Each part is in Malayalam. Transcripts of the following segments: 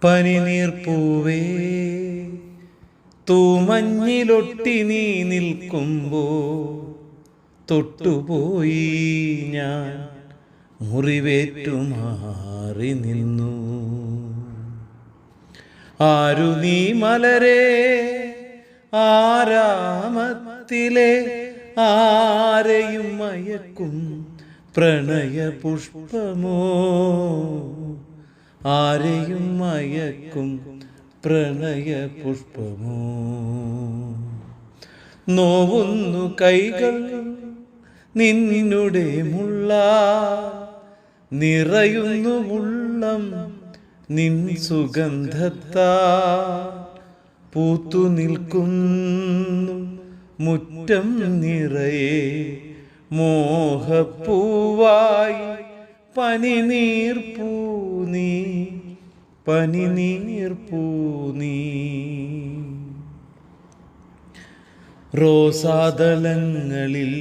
പനിനീർപ്പൂവേ തൂമഞ്ഞിലൊട്ടി നീ നിൽക്കുമ്പോ തൊട്ടുപോയി ഞാൻ മുറിവേറ്റു മാറി നിന്നു. ആരു നീ മലരേ ആരാമത്തിലെ ആരെയും മയക്കും പ്രണയ പുഷ്പമോ, ആരെയും മയക്കും പ്രണയ പുഷ്പമോ. നോവുന്നു കൈകൾ നിന്നുടെ മുള്ള, നിറയുന്നു ഉള്ളം നിൻ സുഗന്ധത്താ. പൂത്തു നിൽക്കുന്നു മുറ്റം നിറയെ മോഹപ്പൂവായി പനിനീർപ്പൂ നീ, പനിനീർപ്പൂ നീ. റോസാദളങ്ങളിൽ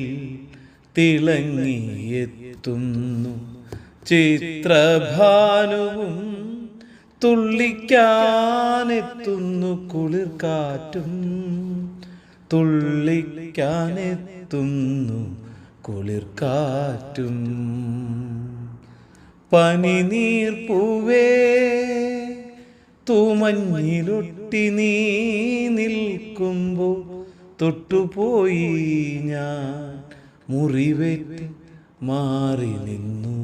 തിളങ്ങിയെത്തുന്നു ചിത്രഭാനുവും, തുള്ളിക്കാനെത്തുന്നു കുളിർക്കാറ്റും, തുള്ളിക്കാനെത്തുന്നു കുളിർക്കാറ്റും. പനിനീർപ്പൂവേ തൂമഞ്ഞിലൊട്ടി നീ നിൽക്കുമ്പോ തൊട്ടുപോയി ഞാൻ മുറിവേറ്റ് മാറി നിന്നു.